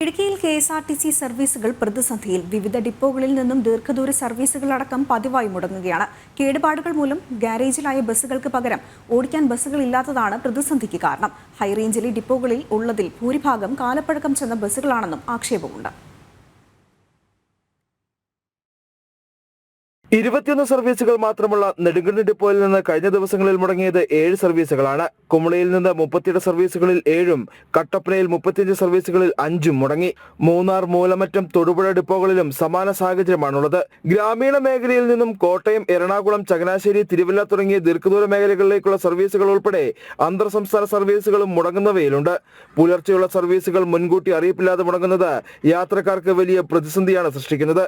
ഇടുക്കിയിൽ KSRTC സർവീസുകൾ പ്രതിസന്ധിയിൽ. വിവിധ ഡിപ്പോകളിൽ നിന്നും ദീർഘദൂര സർവീസുകളടക്കം പതിവായി മുടങ്ങുകയാണ്. കേടുപാടുകൾ മൂലം ഗാരേജിലായ ബസ്സുകൾക്ക് പകരം ഓടിക്കാൻ ബസ്സുകൾ ഇല്ലാത്തതാണ് പ്രതിസന്ധിക്ക് കാരണം. ഹൈറേഞ്ചിലെ ഡിപ്പോകളിൽ ഉള്ളതിൽ ഭൂരിഭാഗം കാലപ്പഴക്കം ചെന്ന ബസ്സുകളാണെന്നും ആക്ഷേപമുണ്ട്. 21 സർവീസുകൾ മാത്രമുള്ള നെടുങ്കണ്ടം ഡിപ്പോയിൽ നിന്ന് കഴിഞ്ഞ ദിവസങ്ങളിൽ മുടങ്ങിയത് 7 സർവീസുകളാണ്. കുമളിയിൽ നിന്ന് 38 സർവീസുകളിൽ 7ഉം കട്ടപ്പനയിൽ 35 സർവീസുകളിൽ 5ഉം മുടങ്ങി. മൂന്നാർ, മൂലമറ്റം, തൊടുപുഴ ഡിപ്പോകളിലും സമാന സാഹചര്യമാണുള്ളത്. ഗ്രാമീണ മേഖലയിൽ നിന്നും കോട്ടയം, എറണാകുളം, ചങ്ങനാശ്ശേരി, തിരുവല്ല തുടങ്ങിയ ദീർഘദൂര മേഖലകളിലേക്കുള്ള സർവീസുകൾ ഉൾപ്പെടെ അന്തർ സംസ്ഥാന സർവീസുകളും മുടങ്ങുന്നവയിലുണ്ട്. പുലർച്ചെയുള്ള സർവീസുകൾ മുൻകൂട്ടി അറിയിപ്പില്ലാതെ മുടങ്ങുന്നത് യാത്രക്കാർക്ക് വലിയ പ്രതിസന്ധിയാണ് സൃഷ്ടിക്കുന്നത്.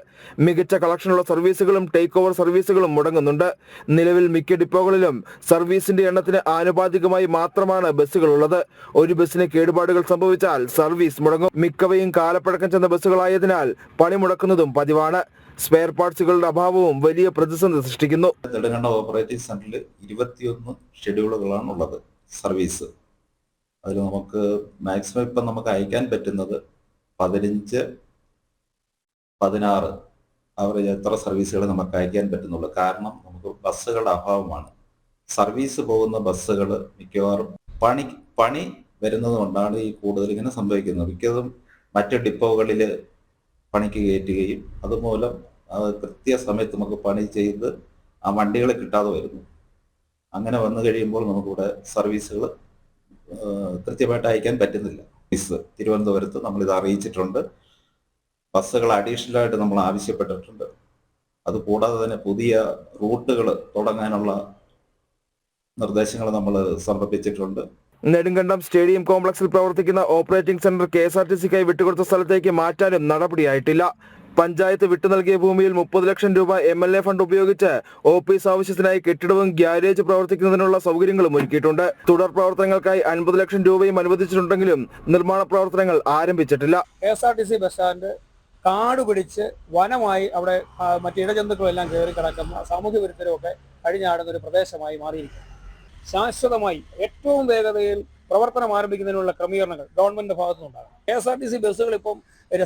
മികച്ച കളക്ഷനുള്ള സർവീസുകളും ടേക്ക് ഓവർ സർവീസുകളും മുടങ്ങുന്നുണ്ട്. നിലവിൽ മിക്ക ഡിപ്പോകളിലും സർവീസിന്റെ എണ്ണത്തിന് ആനുപാതികമായി മാത്രമാണ് ബസ്സുകളുള്ളത്. ഒരു ബസ്സിന് കേടുപാടുകൾ സംഭവിച്ചാൽ സർവീസ് മുടങ്ങും. മിക്കവയും കാലപ്പഴക്കം ചെന്ന ബസ്സുകളായതിനാൽ പണി മുടക്കുന്നതും പതിവാണ്. സ്പെയർ പാർട്സുകളുടെ അഭാവവും വലിയ പ്രതിസന്ധി സൃഷ്ടിക്കുന്നു. നെടുങ്കണ്ടം ഓപ്പറേറ്റിംഗ് സെന്ററിൽ 21 ഷെഡ്യൂളുകളാണ് ഉള്ളത് സർവീസ്. അതിൽ നമുക്ക് മാക്സിമം ഇപ്പം നമുക്ക് അയക്കാൻ പറ്റുന്നത് 15, 16 ആവറേജ് എത്ര സർവീസുകൾ നമുക്ക് അയക്കാൻ പറ്റുന്നുള്ളൂ. കാരണം നമുക്ക് ബസ്സുകളുടെ അഭാവമാണ്. സർവീസ് പോകുന്ന ബസ്സുകൾ മിക്കവാറും പണി വരുന്നത് കൊണ്ടാണ് ഈ കൂടുതൽ ഇങ്ങനെ സംഭവിക്കുന്നത്. മിക്കതും മറ്റ് ഡിപ്പോകളിൽ പണിക്ക് കയറ്റുകയും അതുമൂലം കൃത്യസമയത്ത് നമുക്ക് പണി ചെയ്ത് ആ വണ്ടികൾ കിട്ടാതെ വരുന്നു. അങ്ങനെ വന്നു കഴിയുമ്പോൾ നമുക്കിവിടെ സർവീസുകൾ കൃത്യമായിട്ട് അയക്കാൻ പറ്റുന്നില്ല. തിരുവനന്തപുരത്ത് നമ്മളിത് അറിയിച്ചിട്ടുണ്ട്. ബസ്സുകൾ അഡീഷണലായിട്ട് നമ്മൾ ആവശ്യപ്പെട്ടിട്ടുണ്ട്. അതുകൂടാതെ തന്നെ പുതിയ റൂട്ടുകൾ തുടങ്ങാനുള്ള നിർദ്ദേശങ്ങൾ നമ്മൾ സമർപ്പിച്ചിട്ടുണ്ട്. നെടുങ്കണ്ടം സ്റ്റേഡിയം കോംപ്ലക്സിൽ പ്രവർത്തിക്കുന്ന ഓപ്പറേറ്റിംഗ് സെന്റർ KSRTCക്കായി വിട്ടുകൊടുത്ത സ്ഥലത്തേക്ക് മാറ്റാനും നടപടിയായിട്ടില്ല. പഞ്ചായത്ത് വിട്ടു നൽകിയ ഭൂമിയിൽ 30 ലക്ഷം രൂപ MLA ഫണ്ട് ഉപയോഗിച്ച് ഓഫീസ് ആവശ്യത്തിനായി കെട്ടിടവും ഗ്യാരേജ് പ്രവർത്തിക്കുന്നതിനുള്ള സൗകര്യങ്ങളും ഒരുക്കിയിട്ടുണ്ട്. തുടർ പ്രവർത്തനങ്ങൾക്കായി 50 ലക്ഷം രൂപയും അനുവദിച്ചിട്ടുണ്ടെങ്കിലും നിർമ്മാണ പ്രവർത്തനങ്ങൾ ആരംഭിച്ചിട്ടില്ല. KSRTC ബസ് സ്റ്റാൻഡ് കാട് പിടിച്ച് വനമായി അവിടെ മറ്റ് ഇടജന്തുക്കളെല്ലാം കയറി കിടക്കുന്ന സാമൂഹ്യ വിരുദ്ധരമൊക്കെ കഴിഞ്ഞാടുന്ന ഒരു പ്രദേശമായി മാറിയിരിക്കുന്നു. ശാശ്വതമായി ഏറ്റവും വേഗതയിൽ പ്രവർത്തനം ആരംഭിക്കുന്നതിനുള്ള ക്രമീകരണങ്ങൾ ഗവൺമെന്റിന്റെ ഭാഗത്തുനിന്നുണ്ടാകും. KSRTC ബസ്സുകൾ ഇപ്പം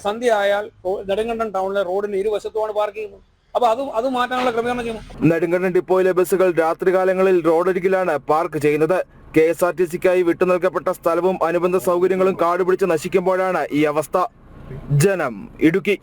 സന്ധ്യ ആയാൽ നെടുങ്കണ്ടം ടൗണിലെ റോഡിന്റെ ഇരുവശത്തുമാണ് പാർക്ക് ചെയ്യുന്നത്. അപ്പൊ അത് മാറ്റാനുള്ള ക്രമീകരണം ചെയ്യുന്നു. നെടുങ്കണ്ടം ഡിപ്പോയിലെ ബസ്സുകൾ രാത്രികാലങ്ങളിൽ റോഡരികിലാണ് പാർക്ക് ചെയ്യുന്നത്. KSRTCക്കായി വിട്ടു നൽകപ്പെട്ട സ്ഥലവും അനുബന്ധ സൗകര്യങ്ങളും കാടുപിടിച്ച് നശിക്കുമ്പോഴാണ് ഈ അവസ്ഥ. ജനം, ഇടുക്കി.